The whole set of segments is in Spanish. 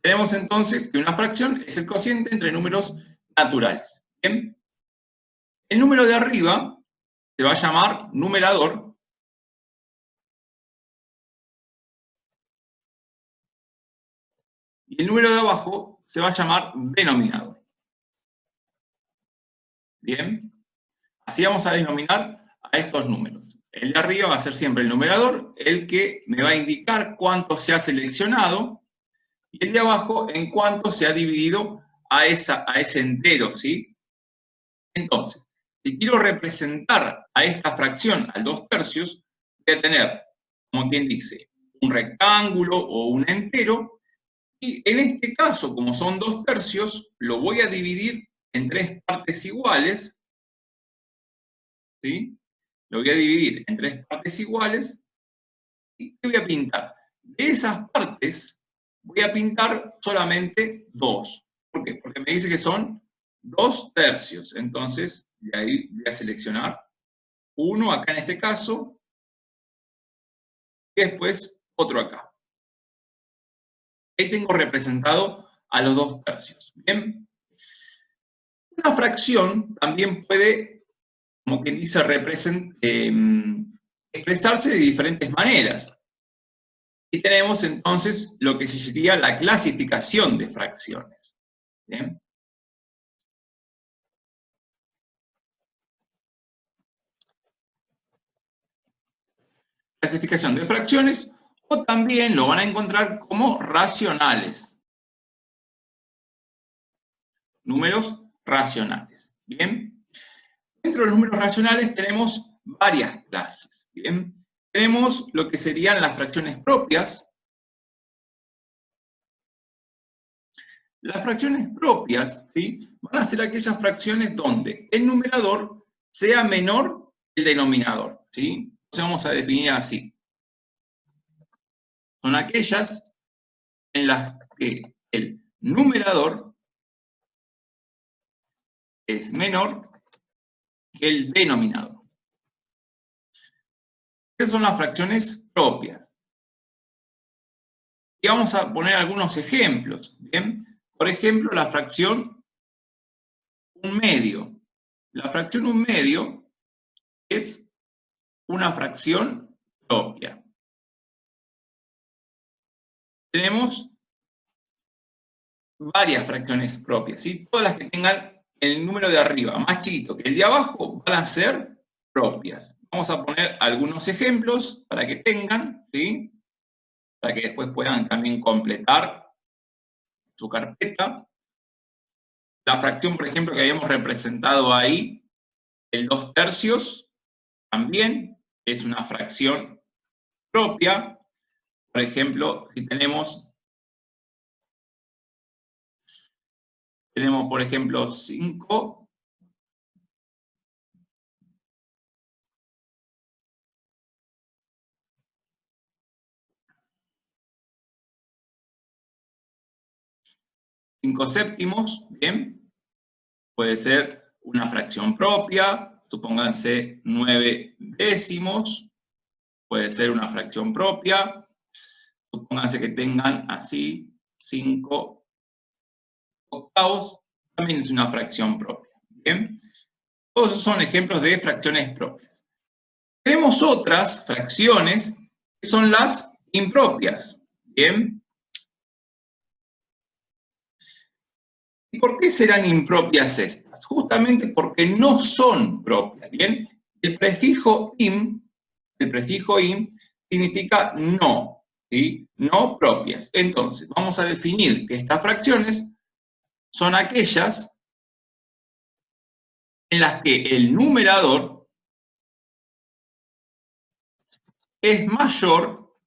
Tenemos entonces que una fracción es el cociente entre números naturales. ¿Bien? El número de arriba se va a llamar numerador. Y el número de abajo se va a llamar denominador. ¿Bien? Así vamos a denominar a estos números. El de arriba va a ser siempre el numerador, el que me va a indicar cuánto se ha seleccionado, y el de abajo en cuánto se ha dividido a ese entero, ¿sí? Entonces, si quiero representar a esta fracción al 2/3, voy a tener, como quien dice, un rectángulo o un entero, y en este caso, como son 2/3, lo voy a dividir en 3 partes iguales, ¿sí? Lo voy a dividir en 3 partes iguales, y ¿qué voy a pintar? De esas partes, voy a pintar solamente 2. ¿Por qué? Porque me dice que son 2/3. Entonces, de ahí voy a seleccionar uno acá en este caso, y después otro acá. Ahí tengo representado a los 2/3. Bien. Una fracción también puede, como quien dice, expresarse de diferentes maneras. Y tenemos entonces lo que sería la clasificación de fracciones. ¿Bien? Clasificación de fracciones, o también lo van a encontrar como racionales. Números racionales. ¿Bien? Dentro de los números racionales tenemos varias clases. ¿Bien? Tenemos lo que serían las fracciones propias. Las fracciones propias, ¿sí?, van a ser aquellas fracciones donde el numerador sea menor que el denominador, ¿sí? Entonces vamos a definir así. Son aquellas en las que el numerador es menor que el denominador. Estas son las fracciones propias. Y vamos a poner algunos ejemplos, ¿bien? Por ejemplo, la fracción 1/2. La fracción 1/2 es una fracción propia. Tenemos varias fracciones propias, ¿sí? Todas las que tengan el número de arriba más chiquito que el de abajo van a ser propias. Vamos a poner algunos ejemplos para que tengan, ¿sí?, para que después puedan también completar su carpeta. La fracción, por ejemplo, que habíamos representado ahí, el 2/3, también es una fracción propia. Por ejemplo, si tenemos, por ejemplo, 5 5/7, ¿bien? Puede ser una fracción propia, supónganse 9/10, puede ser una fracción propia, supónganse que tengan así 5/8, también es una fracción propia, ¿bien? Todos esos son ejemplos de fracciones propias. Tenemos otras fracciones que son las impropias, ¿bien? ¿Y por qué serán impropias estas? Justamente porque no son propias, ¿bien? El prefijo im significa no, ¿sí? No propias. Entonces, vamos a definir que estas fracciones son aquellas en las que el numerador es mayor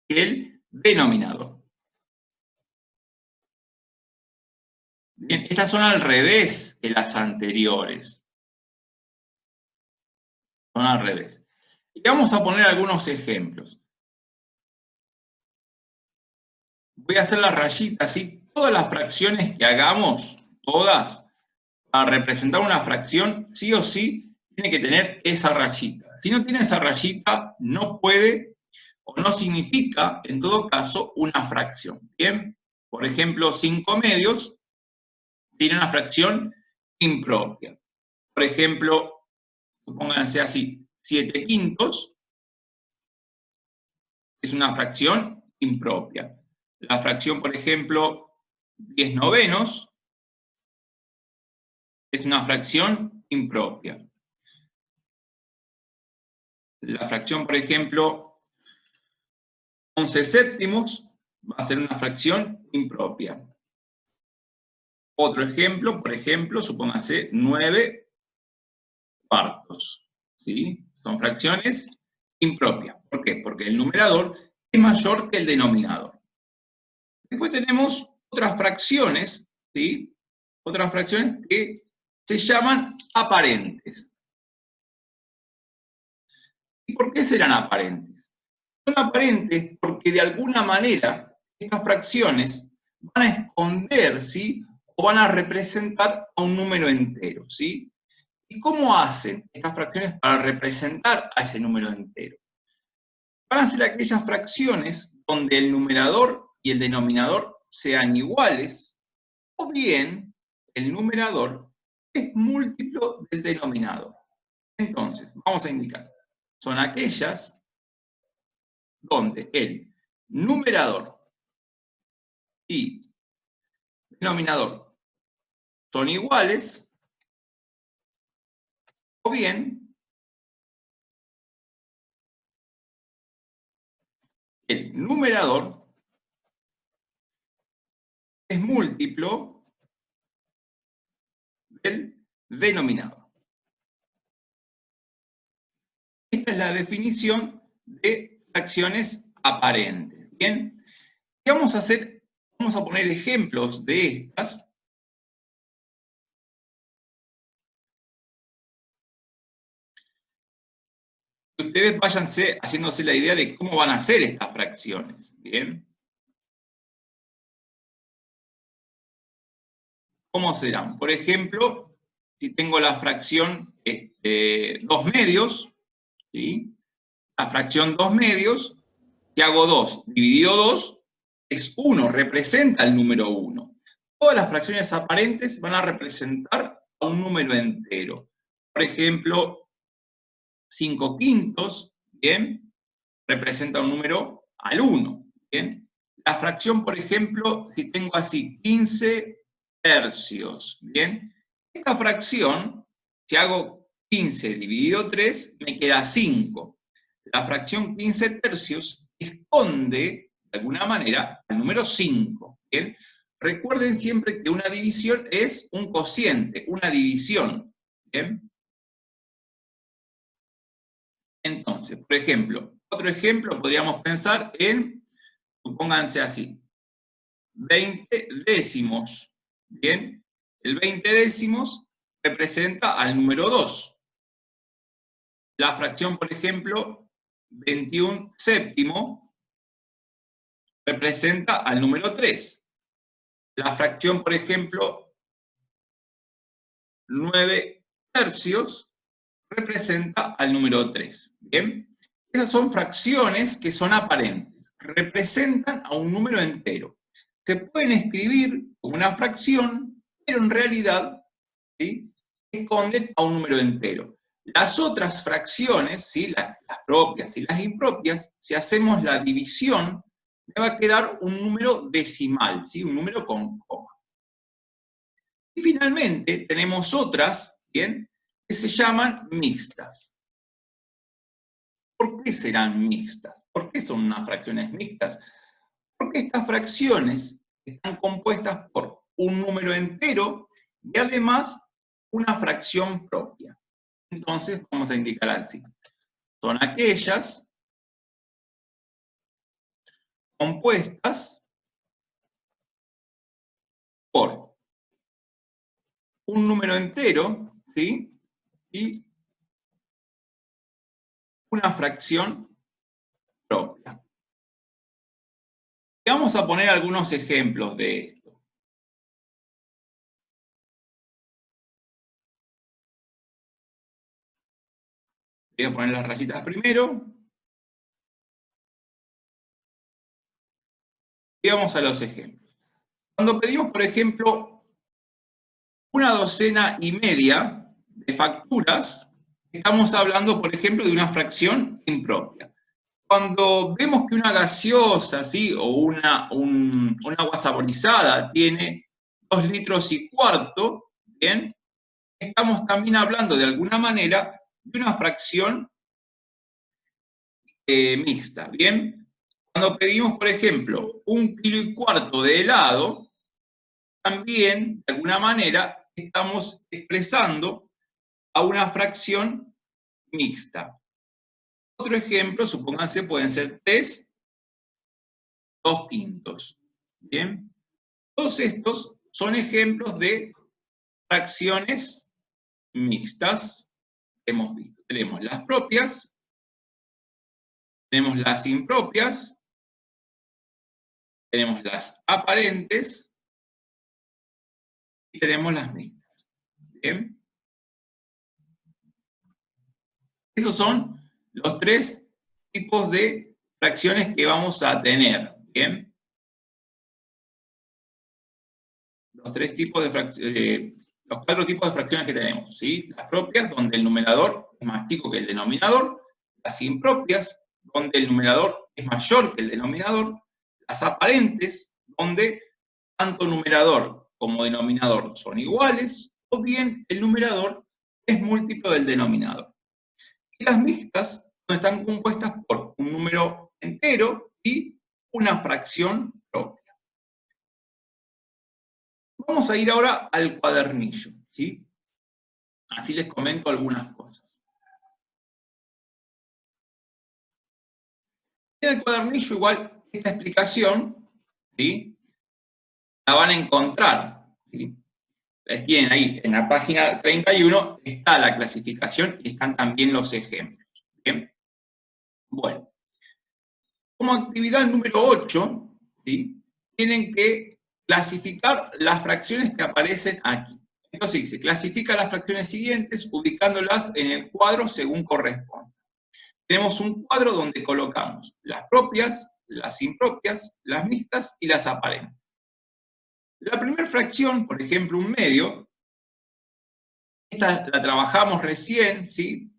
que el denominador. Bien, estas son al revés que las anteriores. Son al revés. Y vamos a poner algunos ejemplos. Voy a hacer la rayita, ¿sí? Todas las fracciones que hagamos, todas, para representar una fracción, sí o sí, tiene que tener esa rayita. Si no tiene esa rayita, no puede o no significa, en todo caso, una fracción. ¿Bien? Por ejemplo, 5 medios tiene una fracción impropia. Por ejemplo, supónganse así, 7 quintos es una fracción impropia. La fracción, por ejemplo, 10 novenos es una fracción impropia. La fracción, por ejemplo, 11 séptimos va a ser una fracción impropia. Otro ejemplo, por ejemplo, supóngase 9 cuartos. ¿Sí? Son fracciones impropias. ¿Por qué? Porque el numerador es mayor que el denominador. Después tenemos otras fracciones, ¿sí? Otras fracciones que se llaman aparentes. ¿Y por qué serán aparentes? Son aparentes porque de alguna manera estas fracciones van a esconder, ¿sí? O van a representar a un número entero, ¿sí? ¿Y cómo hacen estas fracciones para representar a ese número entero? Van a ser aquellas fracciones donde el numerador y el denominador sean iguales, o bien el numerador es múltiplo del denominador. Entonces, vamos a indicar, son aquellas donde el numerador y denominador son iguales, o bien el numerador es múltiplo del denominador. Esta es la definición de fracciones aparentes. Bien, ¿qué vamos a hacer? Vamos a poner ejemplos de estas. Ustedes váyanse haciéndose la idea de cómo van a ser estas fracciones. Bien. ¿Cómo serán? Por ejemplo, si tengo la fracción 2 medios, ¿sí? La fracción 2 medios, si hago 2 dividido 2, es 1, representa el número 1. Todas las fracciones aparentes van a representar a un número entero. Por ejemplo, 5 quintos, ¿bien? Representa un número al 1, ¿bien? La fracción, por ejemplo, si tengo así, 15 tercios, ¿bien? Esta fracción, si hago 15 dividido 3, me queda 5. La fracción 15 tercios esconde, de alguna manera, el número 5, ¿bien? Recuerden siempre que una división es un cociente, una división, ¿bien? Entonces, por ejemplo, otro ejemplo podríamos pensar en, supónganse así, 20 décimos, ¿bien? El 20 décimos representa al número 2. La fracción, por ejemplo, 21 séptimo representa al número 3. La fracción, por ejemplo, 9 tercios representa al número 3. ¿Bien? Esas son fracciones que son aparentes, representan a un número entero. Se pueden escribir como una fracción, pero en realidad, ¿sí?, esconden a un número entero. Las otras fracciones, ¿sí?, las propias y las impropias, si hacemos la división, me va a quedar un número decimal, ¿sí?, un número con coma. Y finalmente tenemos otras, ¿bien?, que se llaman mixtas. ¿Por qué serán mixtas? ¿Por qué son unas fracciones mixtas? Porque estas fracciones están compuestas por un número entero y además una fracción propia. Entonces, vamos a indicar así. Son aquellas compuestas por un número entero, ¿sí?, y una fracción propia. Y vamos a poner algunos ejemplos de esto. Voy a poner las rayitas primero. Y vamos a los ejemplos. Cuando pedimos, por ejemplo, una docena y media de facturas, estamos hablando, por ejemplo, de una fracción impropia. Cuando vemos que una gaseosa, ¿sí? O un agua saborizada tiene 2,4 litros, ¿bien? Estamos también hablando de alguna manera de una fracción mixta, ¿bien? Cuando pedimos, por ejemplo, 1,4 kilos de helado, también, de alguna manera, estamos expresando a una fracción mixta. Otro ejemplo, supónganse, pueden ser 3, 2/5. ¿Bien? Todos estos son ejemplos de fracciones mixtas que hemos visto. Tenemos las propias, tenemos las impropias, tenemos las aparentes y tenemos las mixtas. ¿Bien? Esos son los 3 tipos de fracciones que vamos a tener. ¿Bien? Los 4 tipos de fracciones que tenemos, ¿sí? Las propias, donde el numerador es más chico que el denominador; las impropias, donde el numerador es mayor que el denominador; las aparentes, donde tanto numerador como denominador son iguales, o bien el numerador es múltiplo del denominador. Y las mixtas, donde están compuestas por un número entero y una fracción propia. Vamos a ir ahora al cuadernillo, ¿sí? Así les comento algunas cosas. En el cuadernillo, igual, esta explicación, ¿sí? La van a encontrar, ¿sí? Tienen ahí, en la página 31, está la clasificación y están también los ejemplos. ¿Bien? Bueno, como actividad número 8, ¿sí? Tienen que clasificar las fracciones que aparecen aquí. Entonces dice, clasifica las fracciones siguientes ubicándolas en el cuadro según corresponde. Tenemos un cuadro donde colocamos las propias, las impropias, las mixtas y las aparentes. La primera fracción, por ejemplo, un medio, esta la trabajamos recién, ¿sí?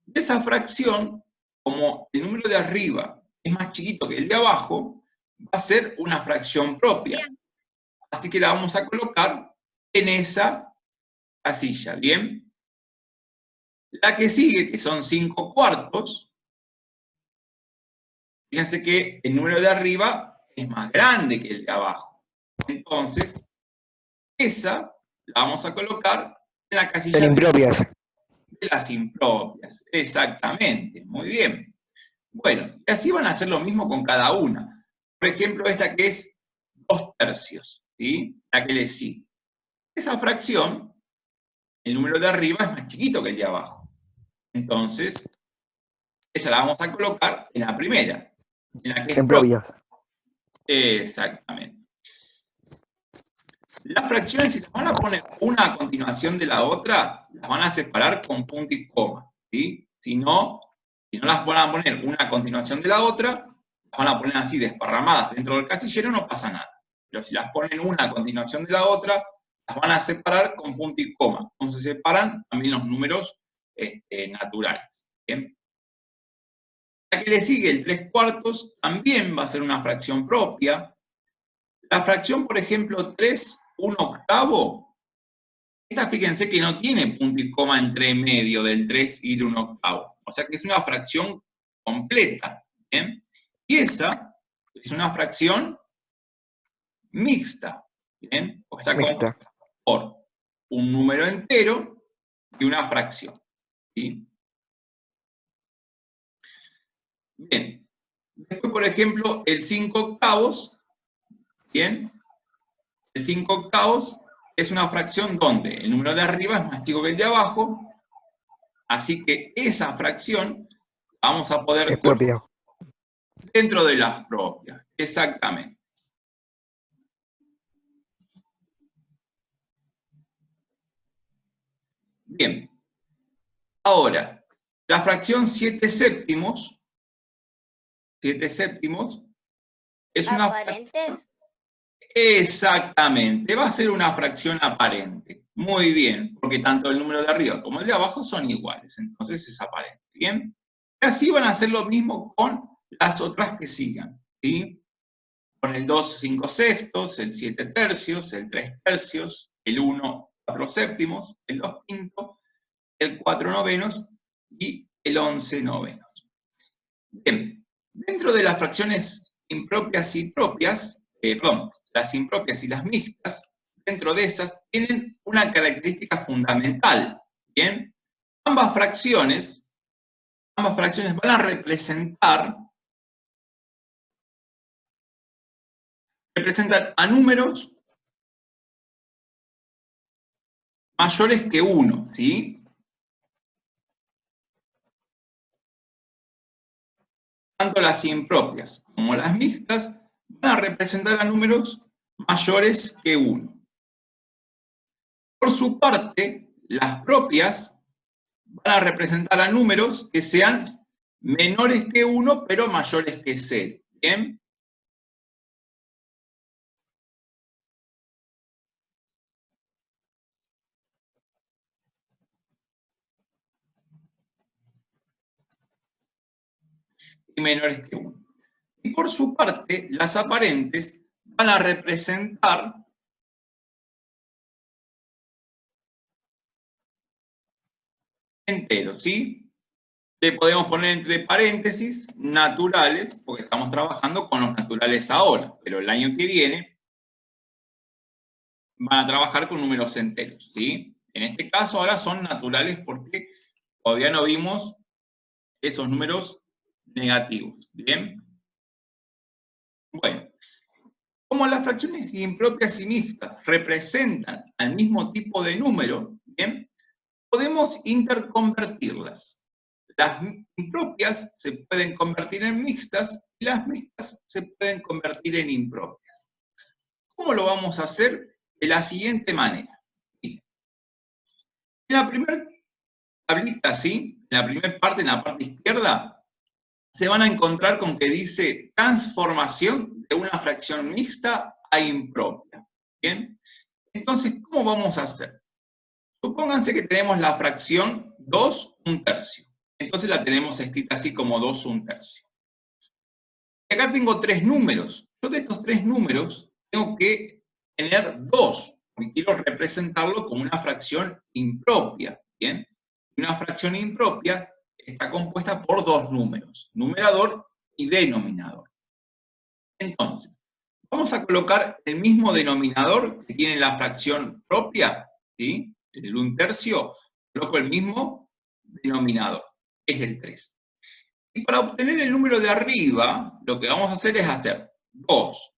De esa fracción, como el número de arriba es más chiquito que el de abajo, va a ser una fracción propia. Así que la vamos a colocar en esa casilla, ¿bien? La que sigue, que son 5/4, fíjense que el número de arriba es más grande que el de abajo. Entonces, esa la vamos a colocar en la casilla Son impropias. de las impropias. Exactamente, muy bien. Bueno, y así van a hacer lo mismo con cada una. Por ejemplo, esta que es 2/3, ¿sí? La que le sigue. Esa fracción, el número de arriba es más chiquito que el de abajo. Entonces, esa la vamos a colocar en la primera, en la que es propia. Exactamente. Las fracciones, si las van a poner una a continuación de la otra, las van a separar con punto y coma, ¿sí? Si no las van a poner una a continuación de la otra, las van a poner así desparramadas dentro del casillero, no pasa nada. Pero si las ponen una a continuación de la otra, las van a separar con punto y coma. Entonces se separan también los números naturales. ¿Bien? La que le sigue, el 3/4, también va a ser una fracción propia. La fracción, por ejemplo, 3/1/8, esta fíjense que no tiene punto y coma entre medio del 3 y el 1/8. O sea que es una fracción completa. ¿Bien? Y esa es una fracción mixta. ¿Bien? O está compuesta por un número entero y una fracción. ¿Sí? Bien. Después, por ejemplo, el 5/8. ¿Bien? El 5/8 es una fracción donde el número de arriba es más chico que el de abajo, así que esa fracción vamos a poder colocar dentro de las propias. Exactamente. Bien. Ahora, la fracción 7/7 es una fracción. Exactamente, va a ser una fracción aparente. Muy bien, porque tanto el número de arriba como el de abajo son iguales, entonces es aparente. Bien, y así van a hacer lo mismo con las otras que sigan, ¿sí? Con el 2 5 sextos, el 7 tercios, el 3 tercios, el 1 4 séptimos, el 2 quintos, el 4 novenos y el 11 novenos. Bien, dentro de las fracciones impropias y propias, perdón, las impropias y las mixtas, dentro de esas tienen una característica fundamental. Bien, ambas fracciones van a representar a números mayores que 1, ¿sí? Tanto las impropias como las mixtas van a representar a números mayores que 1. Por su parte, las propias van a representar a números que sean menores que 1, pero mayores que 0. ¿Bien? Y menores que 1. Y por su parte, las aparentes van a representar enteros, ¿sí? Le podemos poner entre paréntesis naturales, porque estamos trabajando con los naturales ahora, pero el año que viene van a trabajar con números enteros, ¿sí? En este caso ahora son naturales porque todavía no vimos esos números negativos, ¿bien? Bueno, como las fracciones impropias y mixtas representan al mismo tipo de número, ¿bien? Podemos interconvertirlas. Las impropias se pueden convertir en mixtas y las mixtas se pueden convertir en impropias. ¿Cómo lo vamos a hacer? De la siguiente manera. En la primera tablita, ¿sí? En la primera parte, en la parte izquierda, se van a encontrar con que dice transformación de una fracción mixta a impropia. ¿Bien? Entonces, ¿cómo vamos a hacer? Supónganse que tenemos la fracción 2 1/3. Entonces la tenemos escrita así como 2 1/3. Y acá tengo 3 números. Yo de estos 3 números tengo que tener 2, porque quiero representarlo como una fracción impropia. ¿Bien? Una fracción impropia está compuesta por 2 números, numerador y denominador. Entonces, vamos a colocar el mismo denominador que tiene la fracción propia, ¿sí? El 1/3, coloco el mismo denominador, que es el 3. Y para obtener el número de arriba, lo que vamos a hacer es hacer 2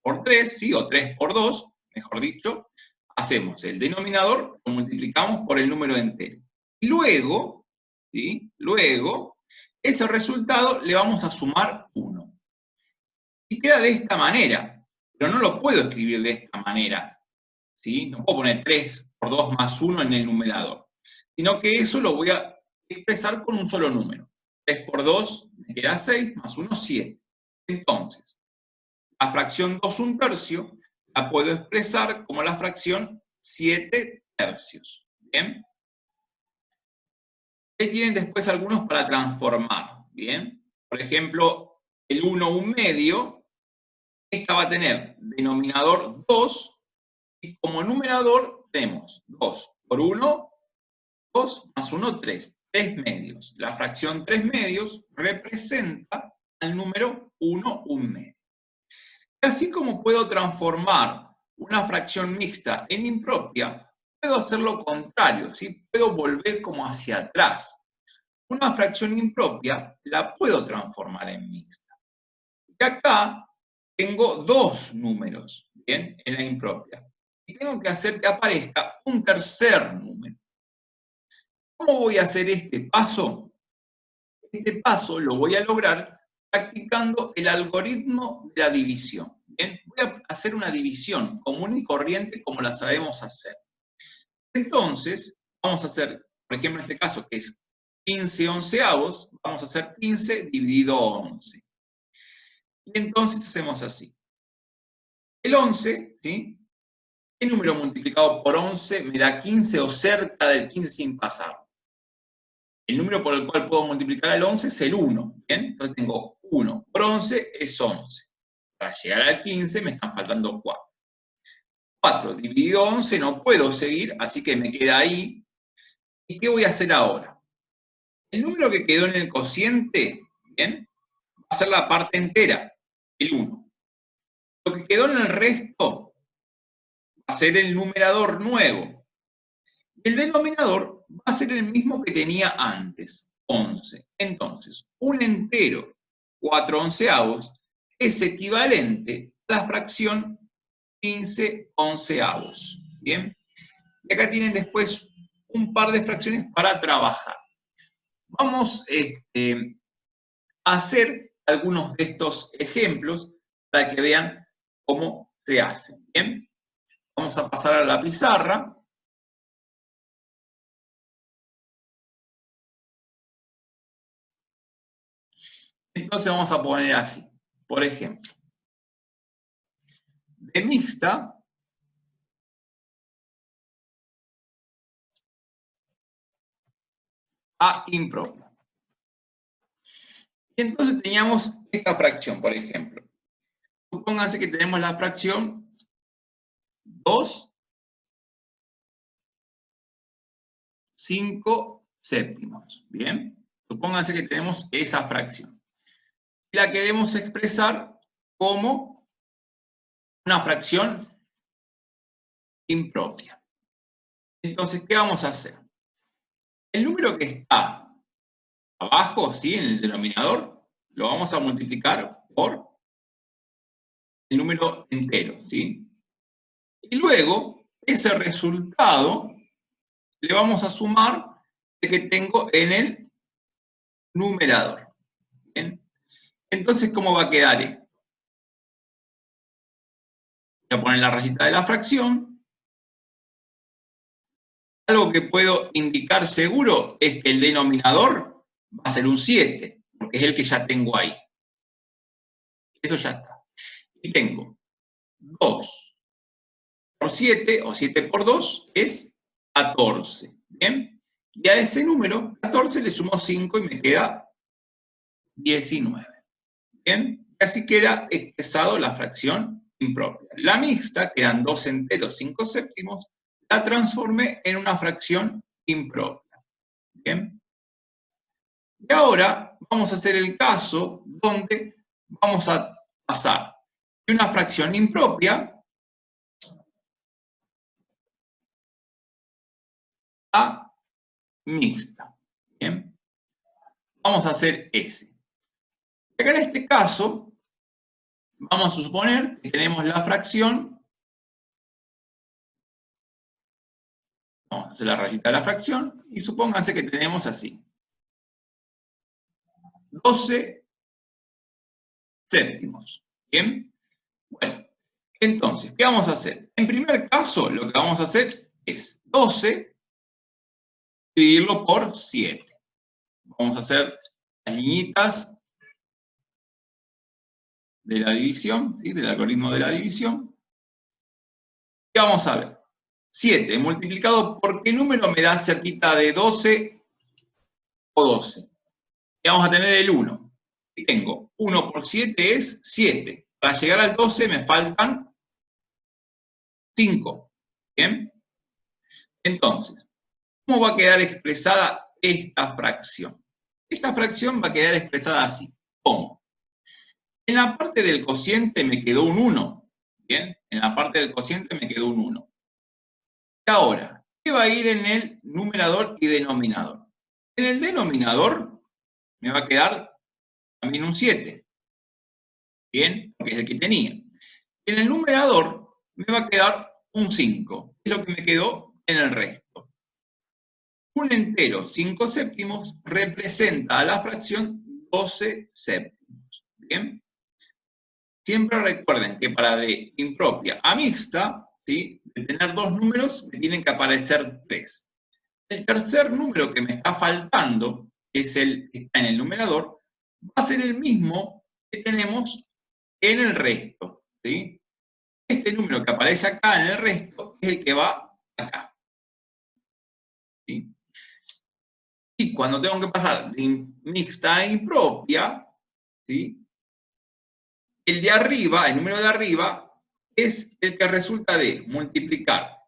por 3, ¿sí? O 3 por 2, mejor dicho. Hacemos el denominador, lo multiplicamos por el número entero. Y luego, ¿sí? Luego, ese resultado le vamos a sumar 1. Y queda de esta manera, pero no lo puedo escribir de esta manera, ¿sí? No puedo poner 3 por 2 más 1 en el numerador, sino que eso lo voy a expresar con un solo número. 3 por 2 me queda 6, más 1, 7. Entonces, la fracción 2 1/3 la puedo expresar como la fracción 7 tercios. ¿Bien? Ahí tienen después algunos para transformar. ¿Bien? Por ejemplo, el 1 1/2, esta va a tener denominador 2, y como numerador tenemos 2 por 1, 2 más 1, 3. 3 medios. La fracción 3 medios representa al número 1 1/2. Así como puedo transformar una fracción mixta en impropia, puedo hacer lo contrario, ¿sí? Puedo volver como hacia atrás. Una fracción impropia la puedo transformar en mixta. Y acá tengo 2 números, ¿bien? En la impropia. Y tengo que hacer que aparezca un tercer número. ¿Cómo voy a hacer este paso? Este paso lo voy a lograr practicando el algoritmo de la división. ¿Bien? Voy a hacer una división común y corriente como la sabemos hacer. Entonces, vamos a hacer, por ejemplo, en este caso, que es 15 onceavos, vamos a hacer 15 dividido 11. Y entonces hacemos así. El 11, ¿sí? ¿Qué número multiplicado por 11 me da 15 o cerca del 15 sin pasar? El número por el cual puedo multiplicar al 11 es el 1, ¿bien? Entonces tengo 1 por 11 es 11. Para llegar al 15 me están faltando 4. 4 dividido 11 no puedo seguir, así que me queda ahí. ¿Y qué voy a hacer ahora? El número que quedó en el cociente, ¿bien? Va a ser la parte entera, el 1. Lo que quedó en el resto va a ser el numerador nuevo. Y el denominador va a ser el mismo que tenía antes, 11. Entonces, un entero, 4 onceavos, es equivalente a la fracción 15 onceavos. ¿Bien? Y acá tienen después un par de fracciones para trabajar. Vamos a hacer algunos de estos ejemplos para que vean cómo se hace. ¿Bien? Vamos a pasar a la pizarra. Entonces vamos a poner así. Por ejemplo, de mixta a impropia. Y entonces teníamos esta fracción, por ejemplo. Supónganse que tenemos la fracción 2, 5 séptimos. ¿Bien? Supónganse que tenemos esa fracción. Y la queremos expresar como una fracción impropia. Entonces, ¿qué vamos a hacer? El número que está abajo, ¿sí? En el denominador, lo vamos a multiplicar por el número entero, ¿sí? Y luego, ese resultado le vamos a sumar el que tengo en el numerador. ¿Bien? Entonces, ¿cómo va a quedar esto? Voy a poner la rayita de la fracción. Algo que puedo indicar seguro es que el denominador va a ser un 7, porque es el que ya tengo ahí. Eso ya está. Y tengo 2 por 7, o 7 por 2, es 14. ¿Bien? Y a ese número, 14, le sumo 5 y me queda 19. ¿Bien? Y así queda expresado la fracción impropia. La mixta, que eran 2 enteros, 5 séptimos, la transformé en una fracción impropia. ¿Bien? Y ahora vamos a hacer el caso donde vamos a pasar de una fracción impropia a mixta. ¿Bien? Vamos a hacer ese. Acá en este caso, vamos a suponer que tenemos la fracción, vamos a hacer la rayita de la fracción, y supónganse que tenemos así. 12 séptimos. ¿Bien? Bueno, entonces, ¿qué vamos a hacer? En primer caso, lo que vamos a hacer es 12 dividirlo por 7. Vamos a hacer las liñitas de la división, ¿sí? Del algoritmo de la división. ¿Qué vamos a ver? 7 multiplicado por qué número me da cerquita de 12 o 12. Y vamos a tener el 1. Y tengo 1 por 7 es 7. Para llegar al 12 me faltan 5. ¿Bien? Entonces, ¿cómo va a quedar expresada esta fracción? Esta fracción va a quedar expresada así. ¿Cómo? En la parte del cociente me quedó un 1. ¿Bien? En la parte del cociente me quedó un 1. Y ahora, ¿qué va a ir en el numerador y denominador? En el denominador me va a quedar también un 7. ¿Bien? Porque es el que tenía. En el numerador me va a quedar un 5. Es lo que me quedó en el resto. Un entero, 5 séptimos, representa a la fracción 12 séptimos. ¿Bien? Siempre recuerden que para de impropia a mixta, ¿sí? De tener dos números, me tienen que aparecer 3. El tercer número que me está faltando, que es el que está en el numerador, va a ser el mismo que tenemos en el resto. ¿Sí? Este número que aparece acá en el resto es el que va acá. ¿Sí? Y cuando tengo que pasar de mixta a impropia, ¿sí? El de arriba, el número de arriba, es el que resulta de multiplicar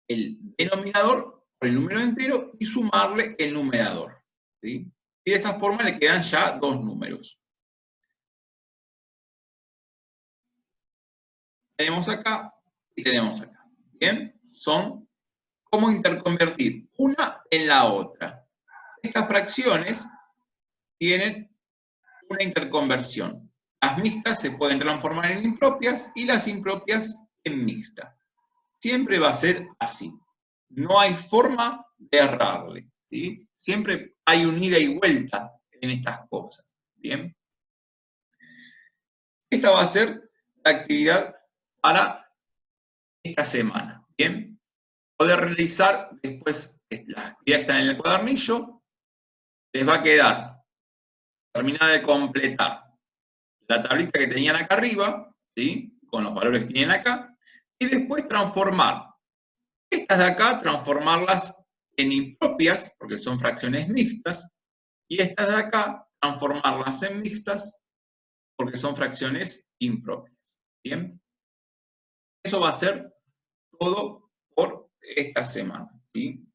el denominador por el número entero y sumarle el numerador. ¿Sí? Y de esa forma le quedan ya dos números. Tenemos acá y tenemos acá. ¿Bien? Son cómo interconvertir una en la otra. Estas fracciones tienen una interconversión. Las mixtas se pueden transformar en impropias y las impropias en mixtas. Siempre va a ser así. No hay forma de errarle. ¿Sí? Siempre hay un ida y vuelta en estas cosas. ¿Bien? Esta va a ser la actividad para esta semana. ¿Bien? Poder realizar después la actividad que está en el cuadernillo. Les va a quedar terminar de completar la tablita que tenían acá arriba, ¿sí? Con los valores que tienen acá, y después transformar estas de acá, transformarlas en impropias, porque son fracciones mixtas, y estas de acá, transformarlas en mixtas, porque son fracciones impropias. ¿Bien? Eso va a ser todo por esta semana, ¿sí?